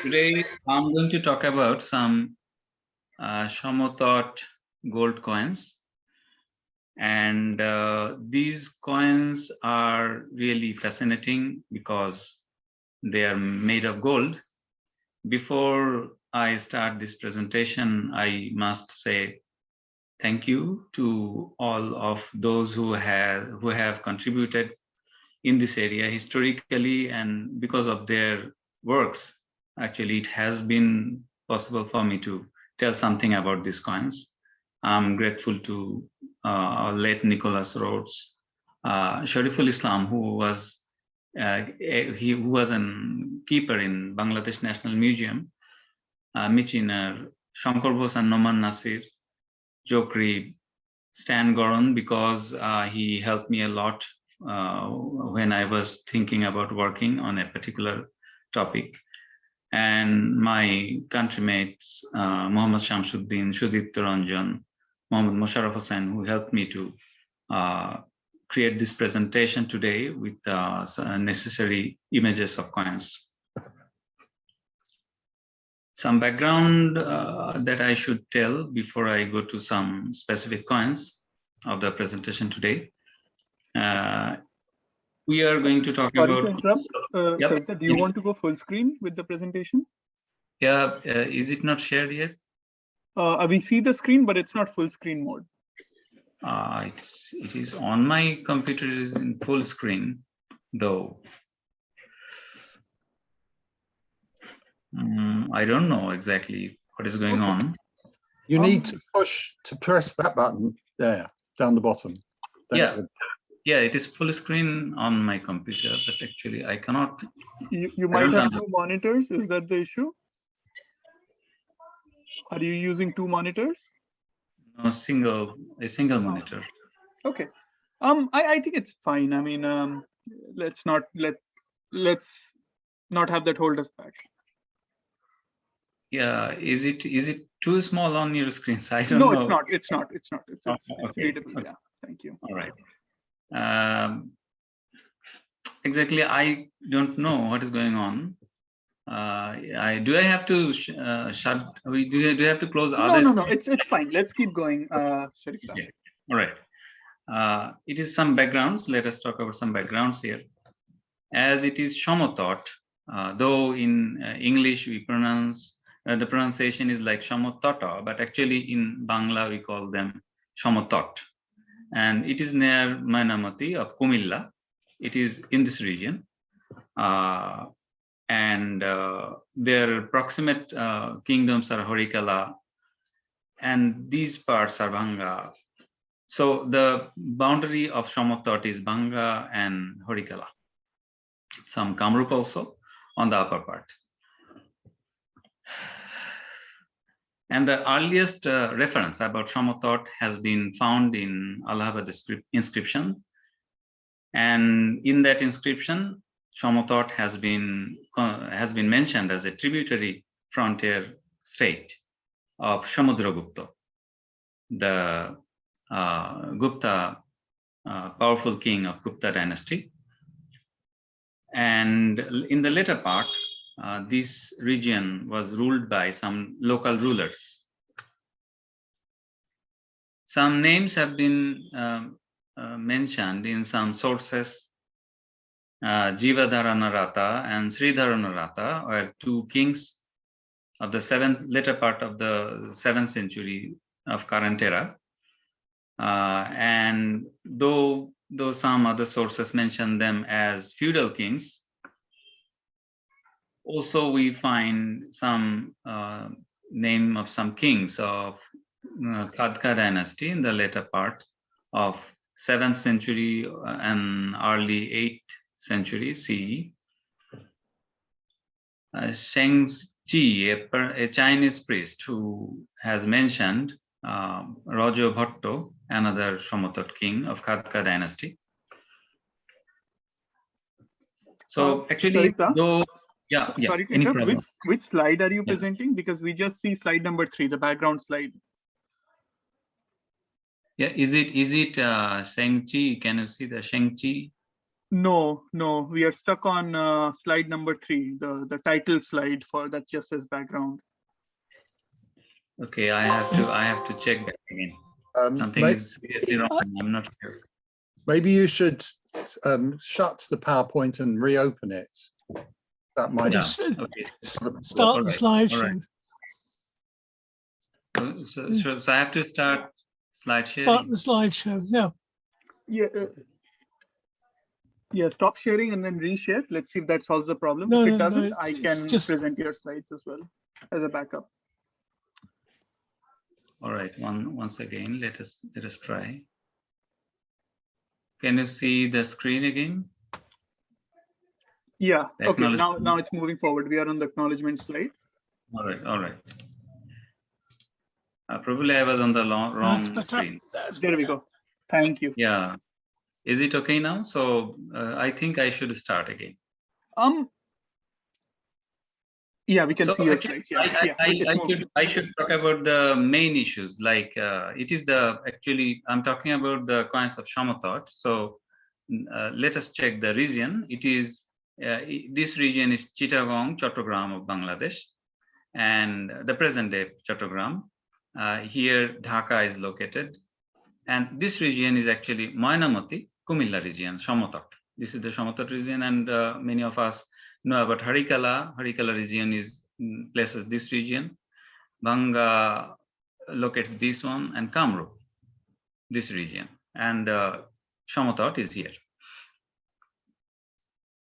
Today, I'm going to talk about some Samatata gold coins. And these coins are really fascinating because they are made of gold. Before I start this presentation, I must say thank you to all of those who have contributed in this area historically, and because of their works, actually it has been possible for me to tell something about these coins. I'm grateful to late Nicholas Rhodes, Shariful Islam, who was who was a keeper in Bangladesh National Museum, Michiner, Shankar Bose and Noman Nasir, Jokri, Stan Goran, because he helped me a lot when I was thinking about working on a particular topic. And my countrymates, Mohammad Shamsuddin, Sudipta Ranjan, Mohammad Mosharraf Hossain, who helped me to create this presentation today with necessary images of coins. Some background that I should tell before I go to some specific coins of the presentation today. We are going to talk Sorry about. to interrupt. Yep. Sarita, do you want to go full screen with the presentation? Yeah, is it not shared yet? We see the screen, but it's not full screen mode. It is on my computer. It is in full screen, though. I don't know exactly what is going on. You need to press that button there, down the bottom. Then it is full screen on my computer, but actually I cannot. You might have two monitors. Is that the issue? Are you using two monitors? No, a single monitor. Okay. I think it's fine. I mean, let's not have that hold us back. Yeah, is it too small on your screens? I don't know. No, it's not. It's okay. readable. Okay. Yeah, thank you. All right. Exactly, I don't know what is going on. Do I have to shut? Do you have to close? No. It's fine. Let's keep going, Sharif. Okay. All right. It is some backgrounds. Let us talk about some backgrounds here. As it is Samatata, though in English we pronounce the pronunciation is like Samatata, but actually in Bangla we call them Samatata, and it is near Mainamati of Kumilla. It is in this region, and their proximate kingdoms are Horikala, and these parts are Banga. So the boundary of Samatata is Banga and Horikala. Some Kamrup also on the upper part. And the earliest reference about Samatata has been found in Allahabad inscription. And in that inscription, Samatata has been mentioned as a tributary frontier state of Samudragupta, the Gupta powerful king of Gupta dynasty. And in the later part, this region was ruled by some local rulers. Some names have been mentioned in some sources. Jivadharana Rata and Sridharana Rata were two kings of the later part of the 7th century of current era. And though some other sources mention them as feudal kings, also we find some name of some kings of Khagas dynasty in the later part of 7th century and early 8th century CE. Sheng Ji, a Chinese priest who has mentioned Rajo Bhatto, another Samatata king of Khagas dynasty. So actually, Sarita, yeah. Sorry to interrupt. Which slide are you presenting? Because we just see slide number 3, the background slide. Yeah, is it Sheng Chi? Can you see the Sheng Chi? No, we are stuck on slide number 3, the title slide for that just as background. Okay, I have to check that again. Something is seriously wrong. I'm not sure. Maybe you should shut the PowerPoint and reopen it. That might. Yeah. Okay. Start the slideshow. So I have to start slide sharing. Start the slideshow. Yeah. Yeah, stop sharing and then reshare. Let's see if that solves the problem. No, if it no, doesn't, no, I it's can just- present your slides as well as a backup. All right. Once again, let us try. Can you see the screen again? Yeah. The Okay. Now acknowledgement. it's moving forward. We are on the acknowledgement slide. All right. All right. Probably I was on the wrong screen. There we go. Thank you. Yeah. Is it okay now? So I think I should start again. Yeah, we can So see your actually, slides. Yeah, I should talk about the main issues. Like it is actually I'm talking about the coins of Samatata. So let us check the region. It is this region is Chittagong, Chattogram of Bangladesh, and the present day Chattogram. Here Dhaka is located, and this region is actually Moynamoti, Kumilla region, Samatata. This is the Samatata region, and many of us know about Harikala. Harikala region is places this region. Banga locates this one, and Kamrup, this region, and Samatata is here.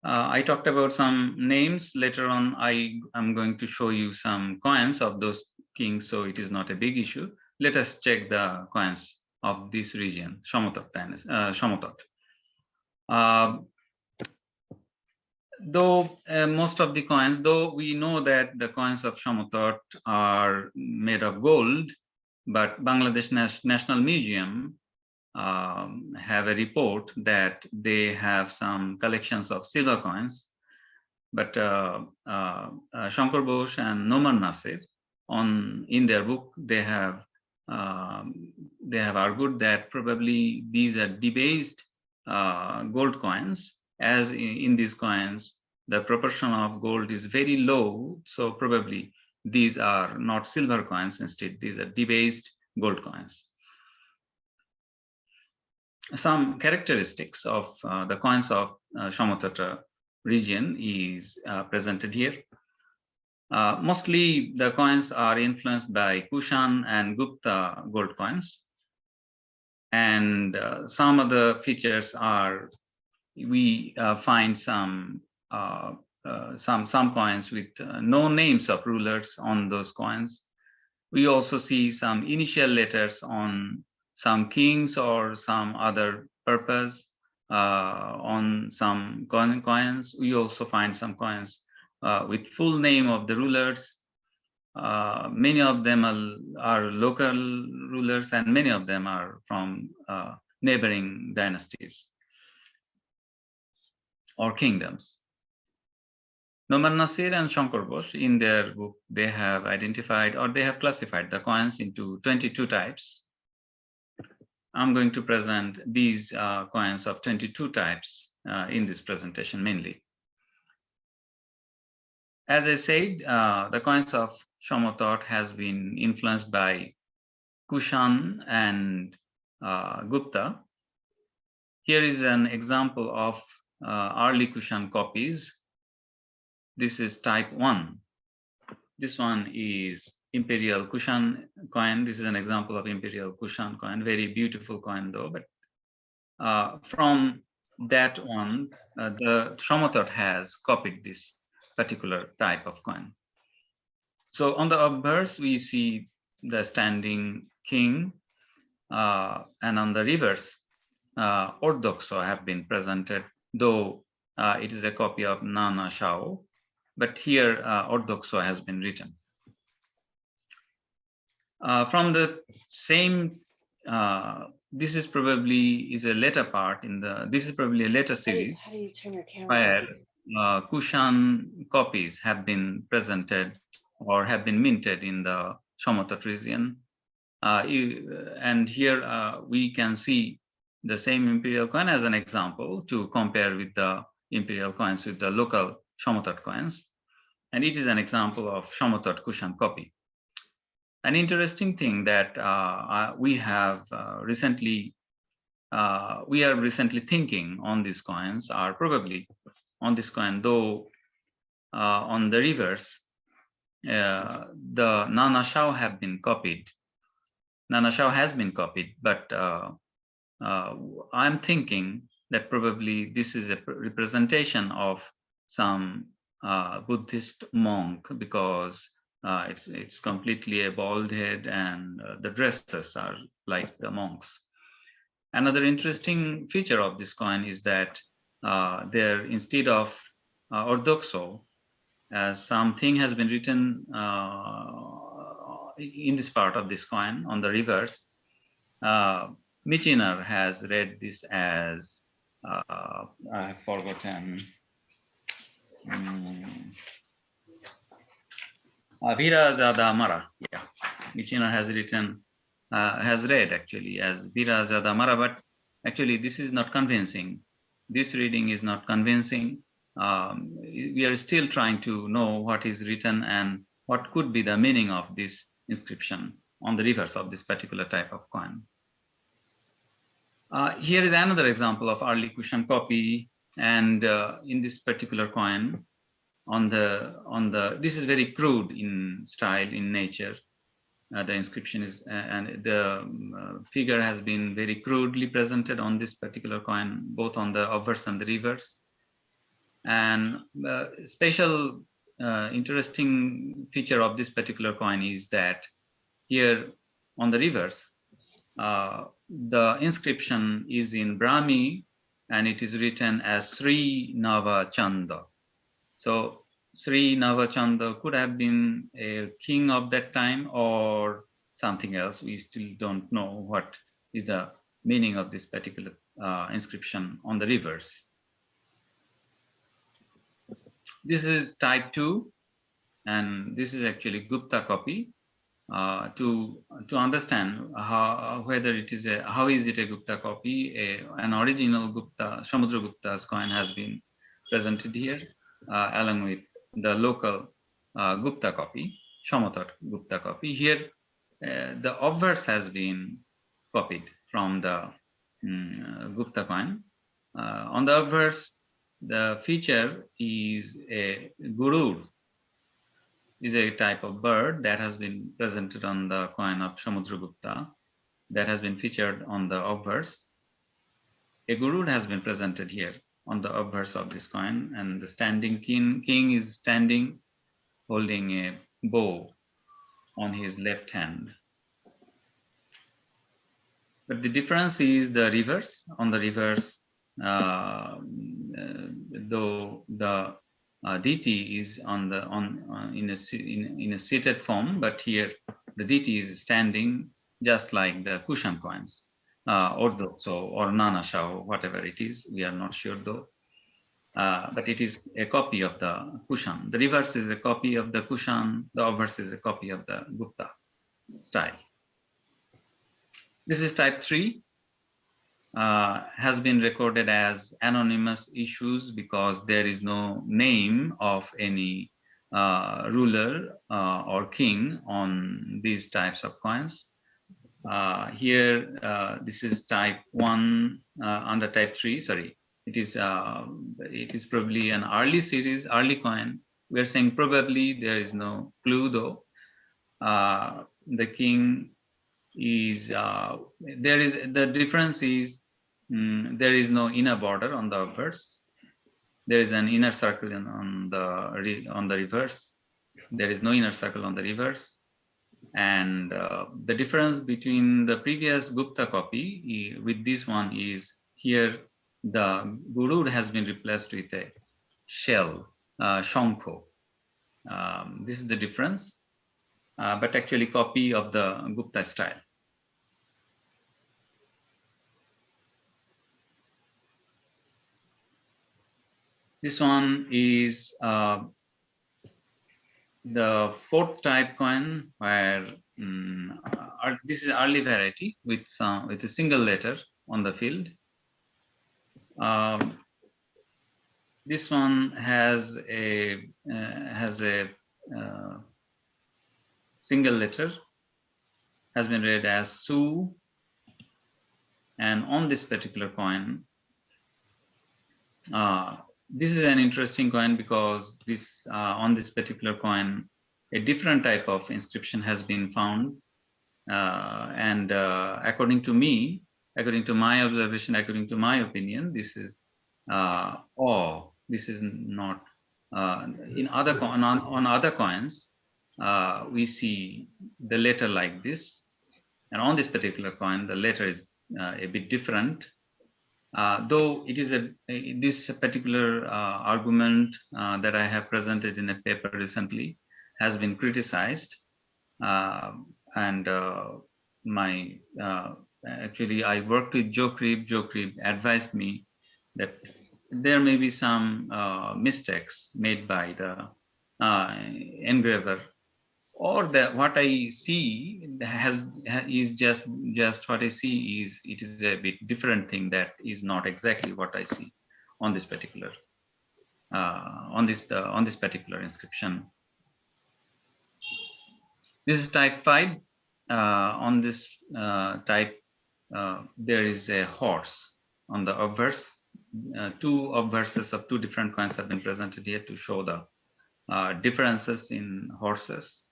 I talked about some names. Later on, I am going to show you some coins of those kings, so it is not a big issue. Let us check the coins of this region, Samatata. Though most of the coins, though we know that the coins of Samatata are made of gold, but Bangladesh National Museum have a report that they have some collections of silver coins. But Shankar Bose and Noman Nasir, in their book, they have argued that probably these are debased gold coins, as in these coins the proportion of gold is very low, so probably these are not silver coins. Instead, these are debased gold coins. Some characteristics of the coins of Samatata region is presented here. Mostly the coins are influenced by Kushan and Gupta gold coins. And some of the features are, we find some coins with no names of rulers on those coins. We also see some initial letters on some kings or some other purpose on some coins. We also find some coins with full name of the rulers. Many of them are local rulers, and many of them are from neighboring dynasties or kingdoms. Noman Nasir and Shankar Bose, in their book, they have identified, or they have classified the coins into 22 types. I'm going to present these coins of 22 types in this presentation mainly. As I said, the coins of Samatata has been influenced by Kushan and Gupta. Here is an example of early Kushan copies. This is type 1. This one is Imperial Kushan coin. This is an example of Imperial Kushan coin. Very beautiful coin though, but from that one, the Samatata has copied this particular type of coin. So on the obverse, we see the standing king, and on the reverse, Orthodoxo have been presented, though it is a copy of Nana Shao, but here Orthodoxo has been written. From the same, this is probably a later part in the, this is probably a later series How do you turn your camera where Kushan copies have been presented or have been minted in the Samatata region. And here we can see the same imperial coin as an example to compare with the imperial coins with the local Samatata coins. And it is an example of Samatata Kushan copy. An interesting thing that we are recently thinking on these coins are probably on this coin, though on the reverse, the Nana Shao have been copied. Nana Shao has been copied, but I'm thinking that probably this is a representation of some Buddhist monk, because it's completely a bald head and the dresses are like the monks. Another interesting feature of this coin is that there, instead of orthodoxo, something has been written in this part of this coin on the reverse. Michiner has read this as, I have forgotten, Vira Zada Mara. Yeah, Michiner has read actually as Vira Zada Mara, but actually this is not convincing. This reading is not convincing. We are still trying to know what is written and what could be the meaning of this inscription on the reverse of this particular type of coin. Here is another example of early Kushan copy, and in this particular coin, this is very crude in style, in nature. The inscription is, and the figure has been very crudely presented on this particular coin, both on the obverse and the reverse. And special interesting feature of this particular coin is that here on the reverse, the inscription is in Brahmi and it is written as Sri Nava Chanda. So Sri Nava Chanda could have been a king of that time or something else. We still don't know what is the meaning of this particular inscription on the reverse. This is type 2, and this is actually Gupta copy. To understand how is it a Gupta copy, an original Gupta, Samudragupta's coin has been presented here, along with the local Gupta copy, Samatata Gupta copy. Here, the obverse has been copied from the Gupta coin. On the obverse, the feature is a gurud, is a type of bird that has been presented on the coin of Samudragupta, that has been featured on the obverse. A gurud has been presented here on the obverse of this coin, and the standing king is standing holding a bow on his left hand. But the difference is the reverse. On the reverse, though the deity is in a seated form, but here the deity is standing just like the Kushan coins, orthodoxo or Nana Shao, whatever it is, we are not sure though. But it is a copy of the Kushan. The reverse is a copy of the Kushan. The obverse is a copy of the Gupta style. This is type 3. Has been recorded as anonymous issues because there is no name of any ruler or king on these types of coins. Here, this is type 1 under type 3. Sorry, it is probably an early series, early coin. We are saying probably, there is no clue though. The king is the difference is there is no inner border on the obverse. There is an inner circle on the reverse. There is no inner circle on the reverse. And the difference between the previous Gupta copy with this one is here the gurud has been replaced with a shell, shankho. This is the difference, but actually copy of the Gupta style. This one is the 4th type coin, where this is early variety with a single letter on the field. This one has a single letter, has been read as Su, and on this particular coin, this is an interesting coin because this on this particular coin, a different type of inscription has been found, and according to me, according to my observation, according to my opinion, this is this is not in other on other coins. We see the letter like this, and on this particular coin, the letter is a bit different. Though it is this particular argument that I have presented in a paper recently has been criticized, and actually I worked with Joe Cribb. Joe Cribb advised me that there may be some mistakes made by the engraver, or that what I see is just what I see is it is a bit different thing that is not exactly what I see on this particular on this particular inscription. This is type 5. On this type, there is a horse on the obverse. Two obverses of two different coins have been presented here to show the differences in horses.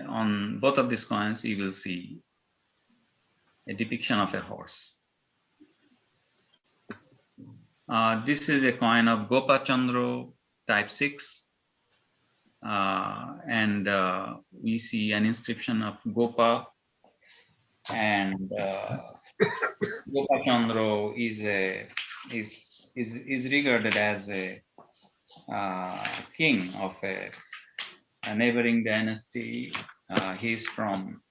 On both of these coins, you will see a depiction of a horse. This is a coin of Gopa Chandra, type 6. And we see an inscription of Gopa, and Gopa Chandra is regarded as a king of a neighboring dynasty. He's from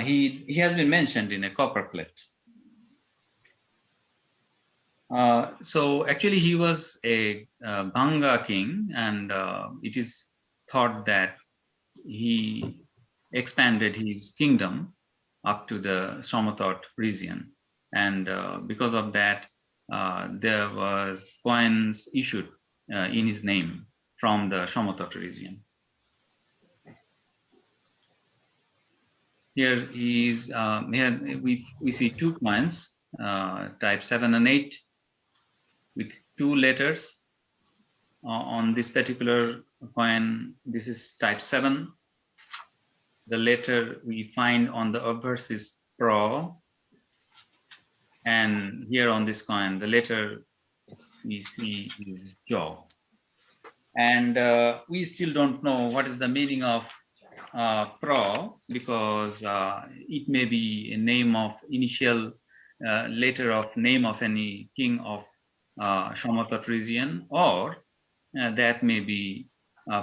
he has been mentioned in a copper plate. So actually he was a Bhanga king, and it is thought that he expanded his kingdom up to the Samatata region, and because of that there was coins issued in his name from the Samatata region. Here is here we see two coins, type 7 and 8, with two letters. On this particular coin, this is type 7. The letter we find on the obverse is Pra, and here on this coin, the letter we see is Ja. And we still don't know what is the meaning of Pra, because it may be a name of initial letter of name of any king of Samatata region, or that may be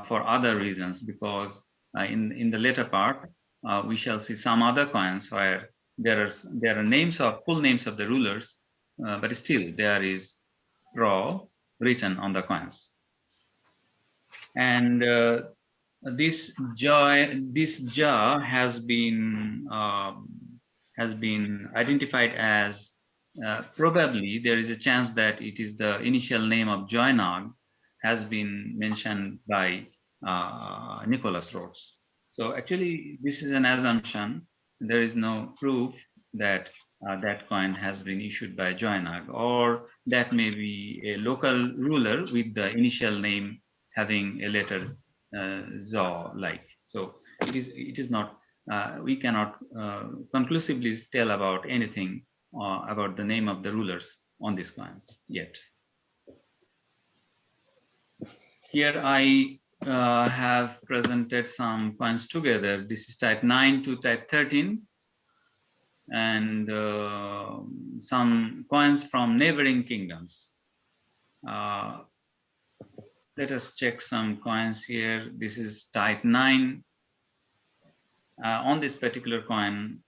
for other reasons, because in the later part we shall see some other coins where there are names of full names of the rulers, but still there is Pra written on the coins. And this Ja has been identified as probably there is a chance that it is the initial name of Joynag, has been mentioned by Nicholas Rhodes. So actually this is an assumption. There is no proof that that coin has been issued by Joynag, or that may be a local ruler with the initial name having a letter Za like. So it is not, we cannot conclusively tell about anything about the name of the rulers on these coins yet. Here I have presented some coins together. This is type 9 to type 13, and some coins from neighboring kingdoms. Let us check some coins here. This is type 9. On this particular coin,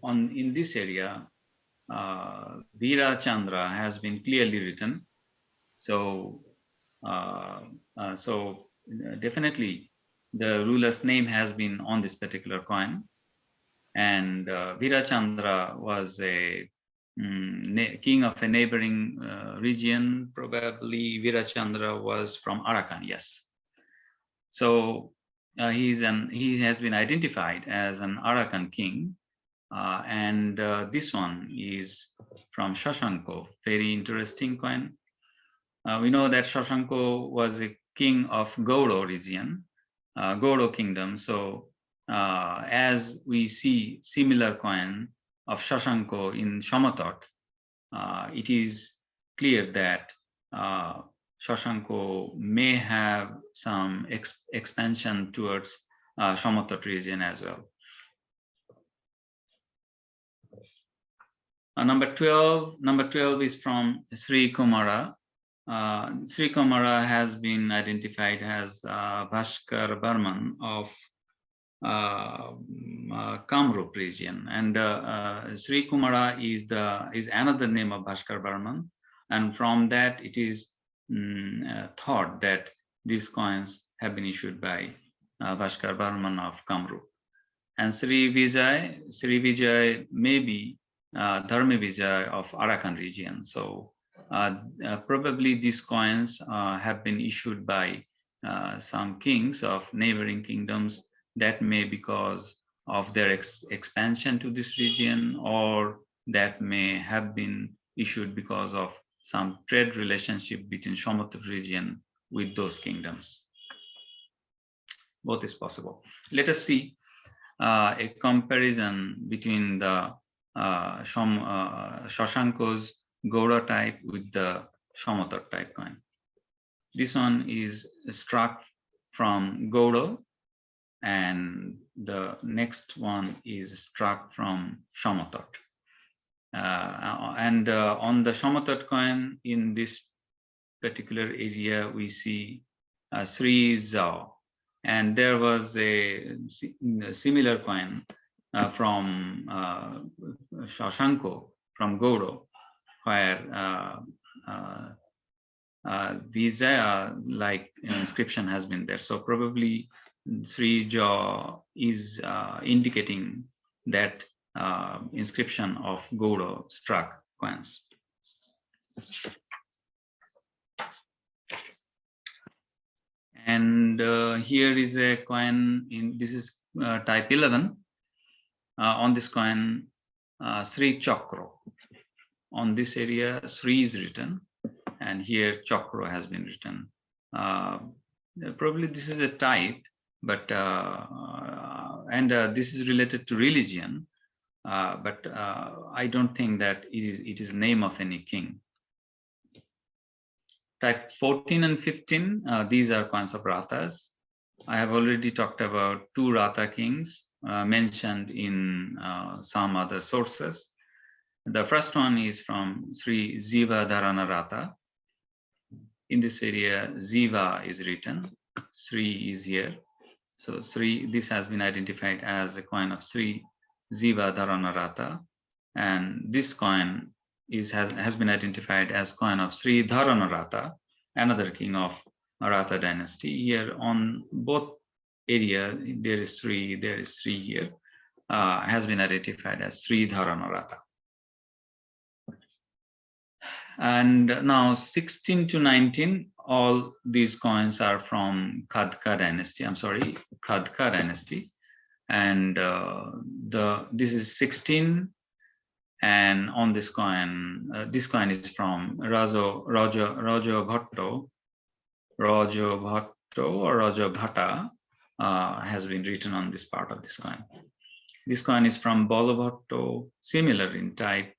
in this area, Pra Chandra has been clearly written. So, definitely the ruler's name has been on this particular coin. and Vira Chandra was a king of a neighboring region. Probably Vira Chandra was from Arakan, yes. So he has been identified as an Arakan king, and this one is from Sasanka. Very interesting coin. We know that Sasanka was a king of Gauda region, Gauda kingdom. So as we see similar coin of Sasanka in Samatata, it is clear that Sasanka may have some expansion towards Samatata region as well. Number 12 is from Sri Kumara. Sri Kumara has been identified as Bhaskar Barman of Kamrup region, and Sri Kumara is another name of Bhaskar Barman, and from that it is thought that these coins have been issued by Bhaskar Barman of Kamrup. And Sri Vijay may be Dharma Vijay of Arakan region. So probably these coins have been issued by some kings of neighboring kingdoms. That may because of their expansion to this region, or that may have been issued because of some trade relationship between Samatata region with those kingdoms. Both is possible. Let us see a comparison between the Sasanka's Gauda type with the Samatata type coin. This one is struck from Gauda, and the next one is struck from Samatata. And on the Samatata coin in this particular area, we see Sri Ja, and there was a similar coin from Sasanka from Gauda, where Vijaya like inscription has been there. So probably Sri Ja is indicating that inscription of Gauda struck coins. And here is a coin this is type 11. On this coin, Sri Chakra. On this area, Sri is written, and here Chakra has been written. Probably this is a type, but this is related to religion, but I don't think that it is name of any king. Type 14 and 15, these are coins of Ratas. I have already talked about two Rata kings mentioned in some other sources. The first one is from Sri Ziva Dharana Rata. In this area, Ziva is written, Sri is here. So Sri, this has been identified as a coin of Sri Ziva Dharana Rata, and this coin has been identified as coin of Sri Dharana Rata, another king of Rata dynasty. Here on both area, there is Sri here, has been identified as Sri Dharana Rata. And now 16 to 19, all these coins are from Khagas dynasty. I'm sorry, Khagas dynasty. And this is 16. And on this coin is from Raja Bhatto or Raja Bhatta has been written on this part of this coin. This coin is from Balamriganka, similar in type.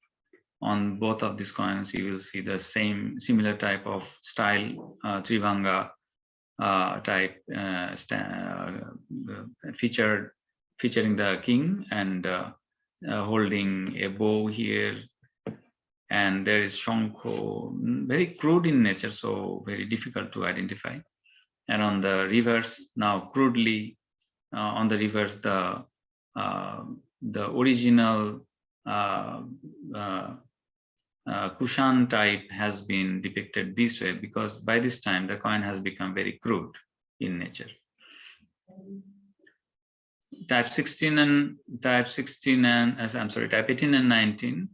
On both of these coins, you will see the similar type of style, Trivanga type featuring the king and holding a bow here, and there is Shonko, very crude in nature, so very difficult to identify. And on the reverse, now crudely on the reverse, the original Kushan type has been depicted this way, because by this time the coin has become very crude in nature. type 16 and type 16 and as I'm sorry, type 18 and 19.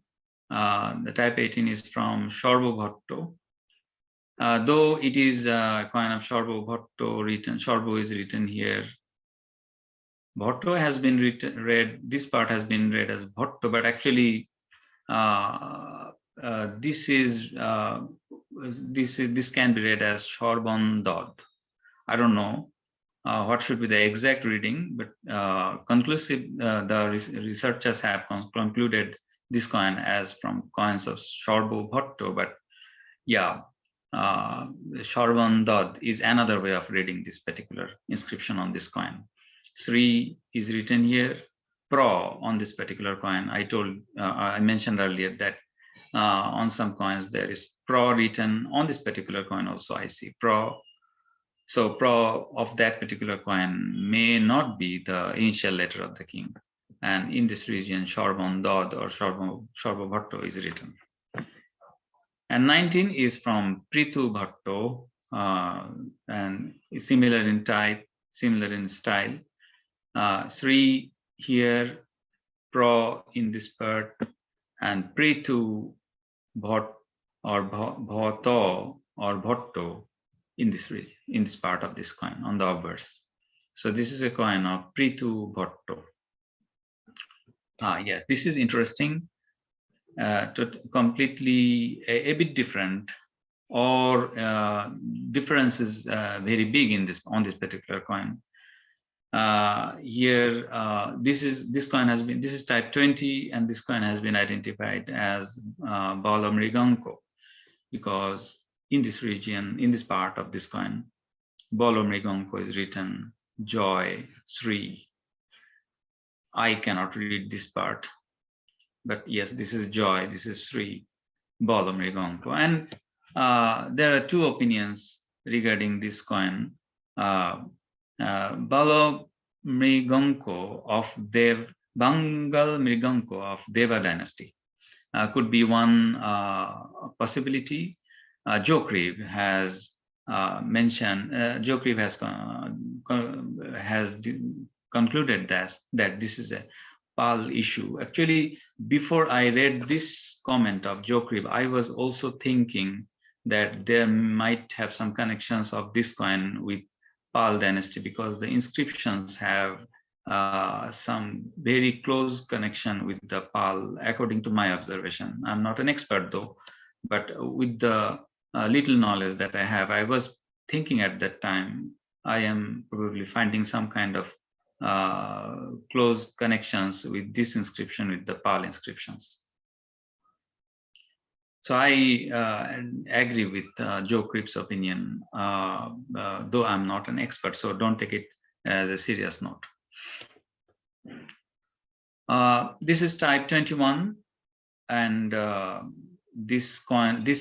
The type 18 is from Shorbo Bhatto. Though it is a coin of Shorbo Bhatto written, Shorbo is written here. Bhatto has been read, this part has been read as Bhatto, but actually this can be read as Shorban Dod. I don't know what should be the exact reading, but the researchers have concluded this coin as from coins of Shorbo Bhatto, but yeah, Shorban Dod is another way of reading this particular inscription on this coin. Sri is written here, Pro on this particular coin. I mentioned earlier that on some coins there is Pro written on this particular coin also. I see Pro. So Pro of that particular coin may not be the initial letter of the king. And in this region, Shorban Dod or Shorbo Bhatto is written. And 19 is from Prithu Bhatto and is similar in type, similar in style. Sri here, Pro in this part, and Prithu Bhat or Bhato or Bhatto in this part of this coin on the obverse. So this is a coin of Prithu Bhatto. Yeah, this is interesting. Completely a bit different, or difference is very big in on this particular coin. Here, this is type 20, and this coin has been identified as Balamriganka, because in this region, in this part of this coin, Balamriganka is written Joy, Sri. I cannot read this part, but yes, this is Joy, this is Sri, Balamriganka. And there are two opinions regarding this coin. Balamriganka of Bangal Mriganka of Deva dynasty could be one possibility. Jokriv has mentioned, Jokriv has concluded that this is a Pal issue. Actually, before I read this comment of Jokriv, I was also thinking that there might have some connections of this coin with Pal dynasty, because the inscriptions have some very close connection with the Pal, according to my observation. I'm not an expert though, but with the little knowledge that I have, I was thinking at that time, I am probably finding some kind of close connections with this inscription with the Pal inscriptions. So I agree with Joe Cribb's opinion, though I'm not an expert, so don't take it as a serious note. This is type 21, and this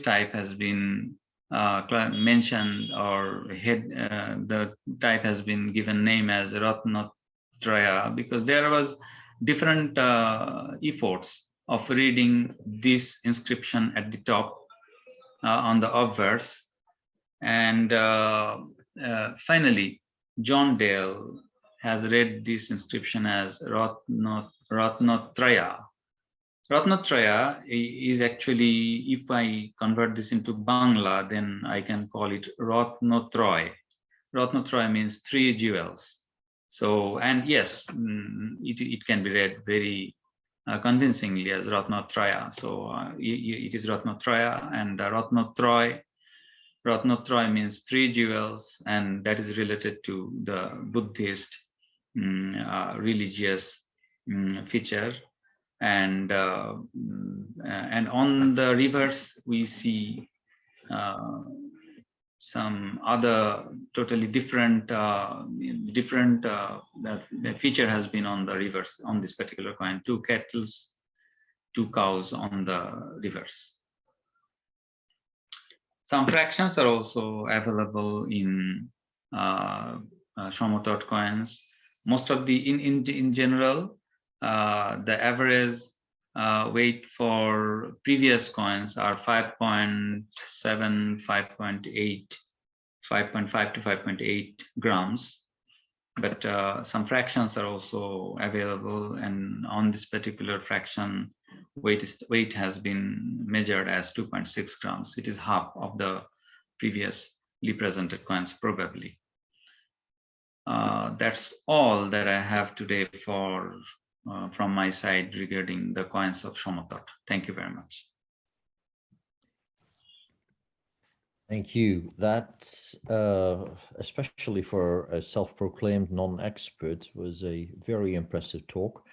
type has been mentioned, or the type has been given name as Ratnatraya, because there was different efforts of reading this inscription at the top on the obverse, and finally John Dale has read this inscription as Ratnatraya. Ratnatraya is actually, if I convert this into Bangla, then I can call it Ratnatroy. Ratnatroy means 3 jewels. So, and yes, it can be read very convincingly as Ratnatraya. So it is Ratnatraya, and Ratnatroy means 3 jewels, and that is related to the Buddhist religious feature. And on the reverse we see some other totally different feature has been on the reverse on this particular coin. 2 kettles, 2 cows on the reverse. Some fractions are also available in Samatata coins. Most of the in general, the average weight for previous coins are 5.7, 5.8, 5.5 to 5.8 grams. but some fractions are also available, and on this particular fraction, weight has been measured as 2.6 grams. It is half of the previously presented coins, probably. That's all that I have today for from my side regarding the coins of Samatata. Thank you very much. Thank you. That's especially for a self-proclaimed non-expert was a very impressive talk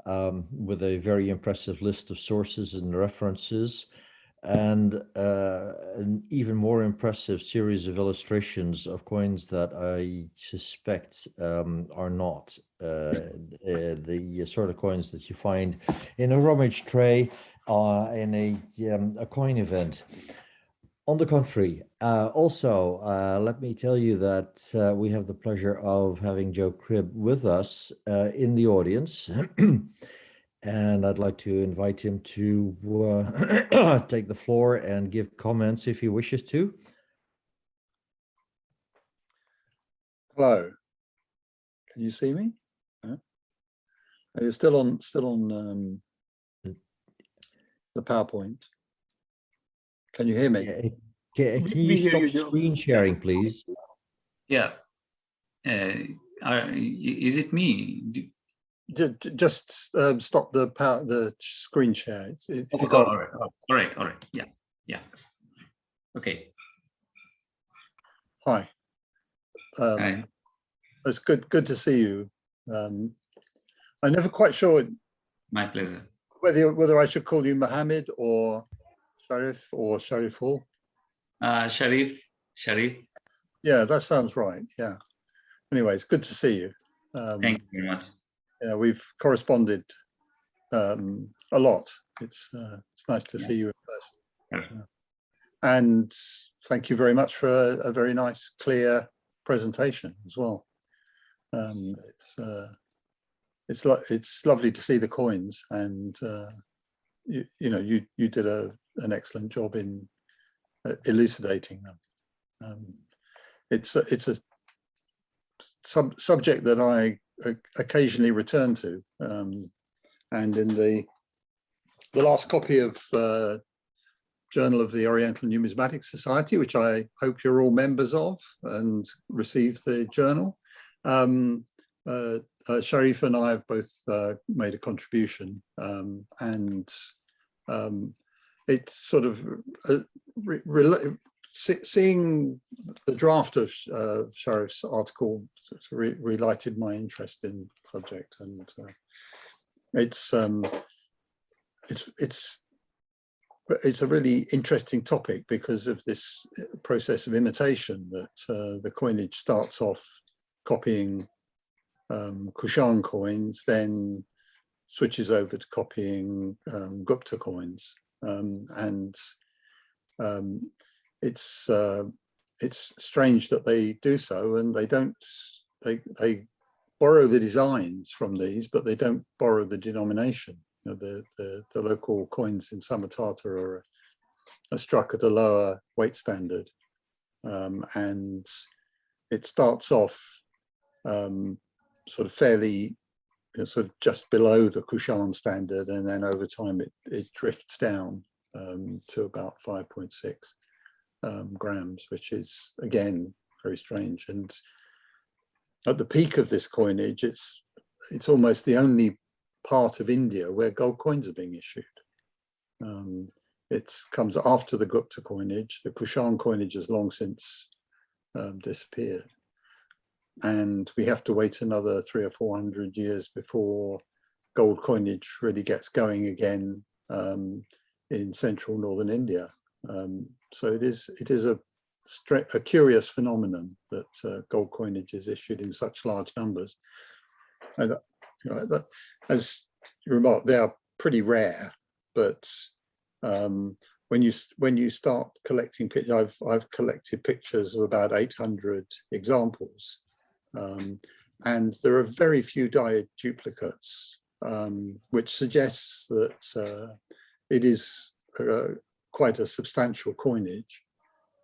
with a very impressive list of sources and references, and an even more impressive series of illustrations of coins that I suspect are not the sort of coins that you find in a rummage tray in a coin event. On the contrary, also, let me tell you that we have the pleasure of having Joe Cribb with us in the audience. And I'd like to invite him to take the floor and give comments if he wishes to. Hello, can you see me? Are you still on the PowerPoint? Can you hear me? Can We you hear stop you, Joe. screen sharing, please? Yeah. Is it me? Just stop the screen share. If you got... all right. Yeah. Okay. Hi. Hi. It's good to see you. I'm never quite sure My pleasure. whether I should call you Mohammed or Sharif or Shariful. Sharif. Yeah, that sounds right. Yeah. Anyway, it's good to see you. Thank you very much. Yeah, we've corresponded a lot. It's nice to see you in person. And thank you very much for a very nice, clear presentation as well. It's lovely to see the coins, and you did an excellent job in elucidating them. It's a subject that I occasionally return to, and in the last copy of Journal of the Oriental Numismatic Society, which I hope you're all members of and receive the journal, Sharif and I have both made a contribution, and it's sort of seeing the draft of Sharif's article sort of relighted my interest in the subject, and it's a really interesting topic because of this process of imitation that the coinage starts off copying Kushan coins, then switches over to copying Gupta coins, and it's strange that they do so, and they borrow the designs from these, but they don't borrow the denomination. The local coins in Samatata are struck at a lower weight standard, and it starts off sort of fairly sort of just below the Kushan standard, and then over time it drifts down to about 5.6 grams, which is again very strange. And at the peak of this coinage, it's almost the only part of India where gold coins are being issued. It comes after the Gupta coinage. The Kushan coinage has long since disappeared, and we have to wait another 300 or 400 years before gold coinage really gets going again in central northern India. So it is a curious phenomenon that gold coinage is issued in such large numbers. And, as you remarked, they are pretty rare, but when you start collecting pictures, I've collected pictures of about 800 examples, and there are very few dyed duplicates, which suggests that it is quite a substantial coinage,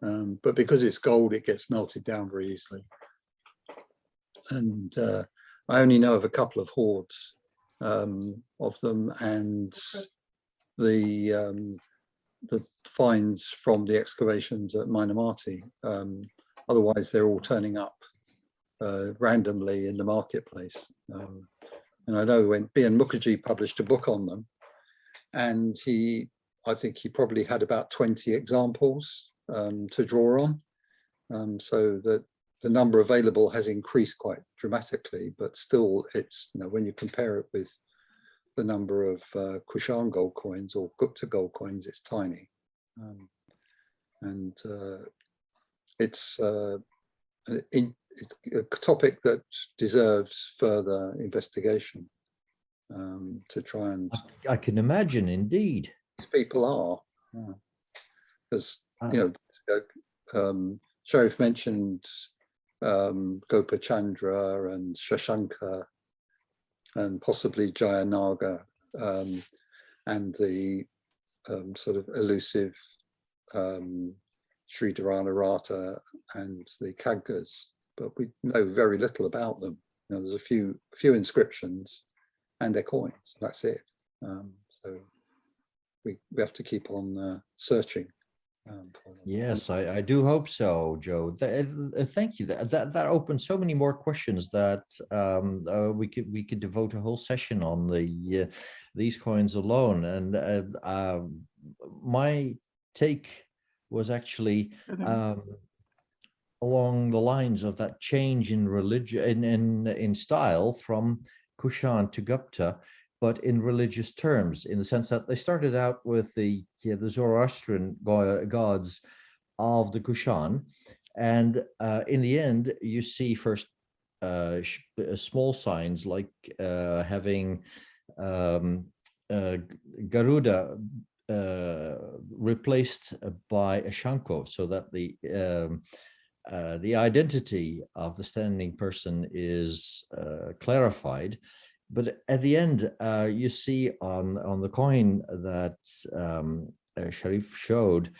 but because it's gold, it gets melted down very easily. and I only know of a couple of hoards of them, and the finds from the excavations at Mainamati. Otherwise, they're all turning up randomly in the marketplace. And I know when B.N. Mukherjee published a book on them, and I think he probably had about 20 examples to draw on, so that the number available has increased quite dramatically, but still it's, when you compare it with the number of Kushan gold coins or Gupta gold coins, it's tiny. It's a topic that deserves further investigation to try and... I can imagine, indeed. People are, because, Sharif mentioned Gopa Chandra and Sasanka and possibly Jayanaga, and the sort of elusive Sri Dharana Rata and the Khagas, but we know very little about them. There's a few inscriptions and their coins. That's it. So we have to keep on searching. For them. Yes, I do hope so, Joe. Thank you. That opens so many more questions that we could devote a whole session on these coins alone. And my take was actually along the lines of that change in religion, in style from Kushan to Gupta, but in religious terms, in the sense that they started out with the Zoroastrian gods of the Kushan, and in the end, you see first small signs like having Garuda replaced by a Shanko, so that the identity of the standing person is clarified. But at the end, you see on the coin that Sharif showed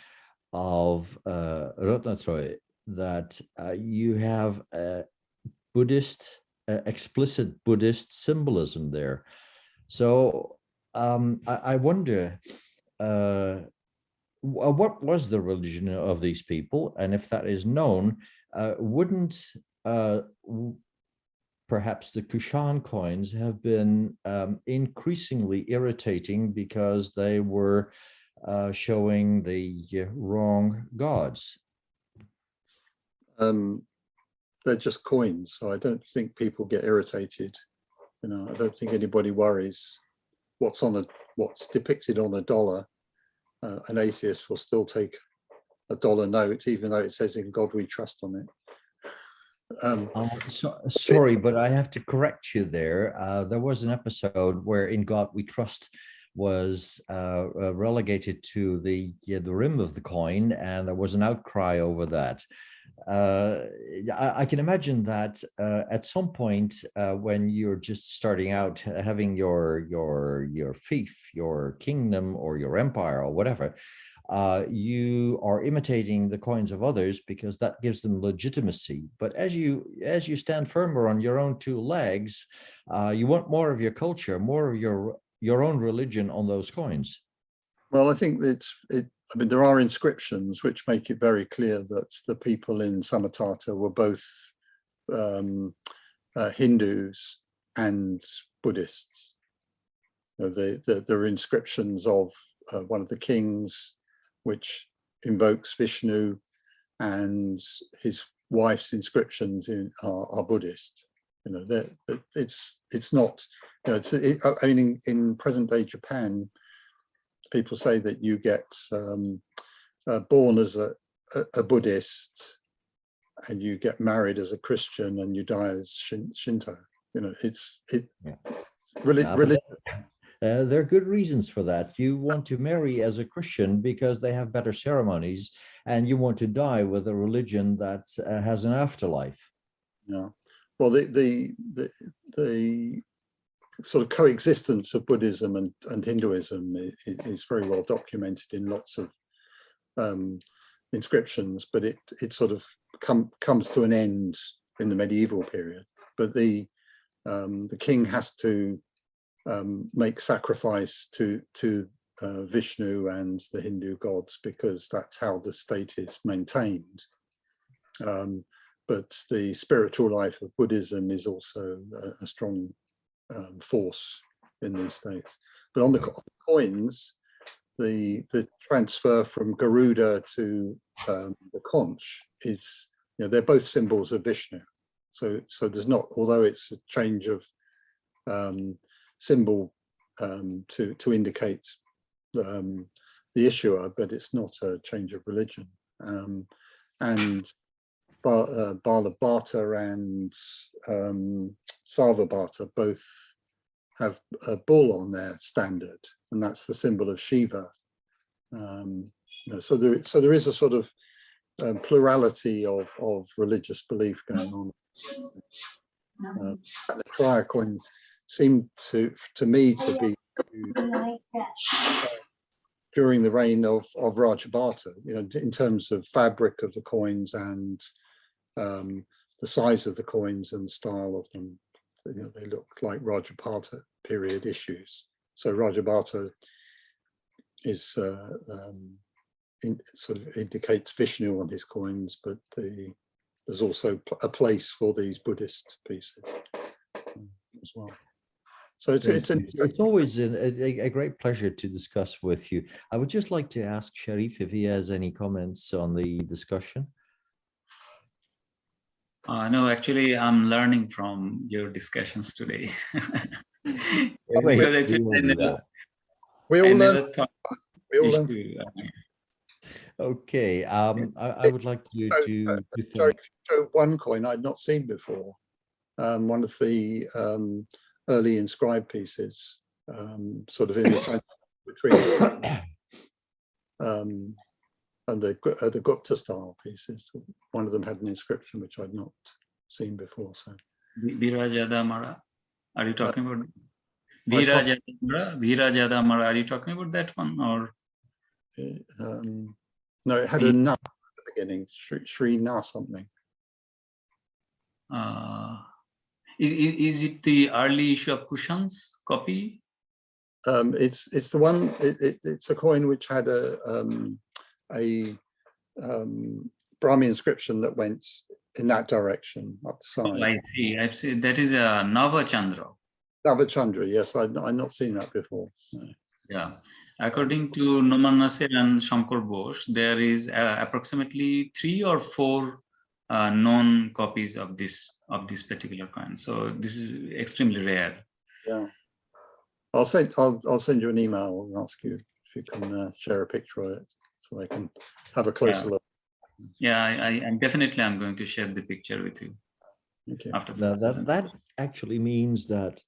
of Ratnatroy that you have Buddhist, explicit Buddhist symbolism there. So I wonder, what was the religion of these people? And if that is known, wouldn't perhaps the Kushan coins have been increasingly irritating because they were showing the wrong gods? They're just coins, so I don't think people get irritated. I don't think anybody worries what's depicted on a dollar. An atheist will still take a dollar note, even though it says "In God We Trust" on it. Sorry, but I have to correct you there. There was an episode where "In God We Trust" was relegated to the rim of the coin, and there was an outcry over that. I can imagine that at some point when you're just starting out, having your fief, your kingdom, or your empire, or whatever, you are imitating the coins of others because that gives them legitimacy. But as you stand firmer on your own two legs, you want more of your culture, more of your own religion on those coins. Well, I think I mean, there are inscriptions which make it very clear that the people in Samatata were both Hindus and Buddhists. There are inscriptions of one of the kings which invokes Vishnu, and his wife's inscriptions are Buddhist. It's not. I mean, in present-day Japan, people say that you get born as a Buddhist, and you get married as a Christian, and you die as Shinto. There are good reasons for that. You want to marry as a Christian because they have better ceremonies, and you want to die with a religion that has an afterlife. Yeah. Well, the sort of coexistence of Buddhism and Hinduism is very well documented in lots of inscriptions, but it sort of comes to an end in the medieval period. but the king has to make sacrifice to Vishnu and the Hindu gods, because that's how the state is maintained. But the spiritual life of Buddhism is also a strong force in these states. But on the coins, the transfer from Garuda to the conch is, they're both symbols of Vishnu. So there's not, although it's a change of symbol to indicate the issuer, but it's not a change of religion. And Balabhata and Sarvabhata both have a bull on their standard, and that's the symbol of Shiva. So there is a sort of plurality of religious belief going on. The prior coins seem to me to be during the reign of Rajabhata, in terms of fabric of the coins and the size of the coins and style of them. They look like Rajabhata period issues. So Rajabhata is sort of indicates Vishnu on his coins, but there's also a place for these Buddhist pieces as well. So it's always a great pleasure to discuss with you. I would just like to ask Sharif if he has any comments on the discussion. No, actually, I'm learning from your discussions today. We all learn. We all learn. Okay, I would like you to show one coin I'd not seen before. One of the early inscribed pieces, sort of in the between and the Gupta style pieces. One of them had an inscription which I'd not seen before. So, Virajadamara, are you talking about Virajadamara? Are you talking about that one, or? No, it had a na at the beginning. Shri na something. Is it the early issue of Kushan's copy? It's the one. It's a coin which had a Brahmi inscription that went in that direction up the side. Oh, I see. I've seen that is a Nava Chandra. Nava Chandra, yes, I've not seen that before. No. Yeah. According to Noman Nasir and Shankar Bose, there is approximately 3 or 4 known copies of this particular coin. So this is extremely rare. Yeah, I'll send you an email and ask you if you can share a picture of it so they can have a closer look. Yeah, I'm definitely going to share the picture with you. Okay. After now that actually means that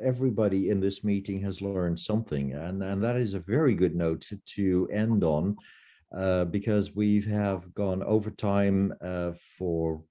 everybody in this meeting has learned something, and that is a very good note to end on, because we have gone over time for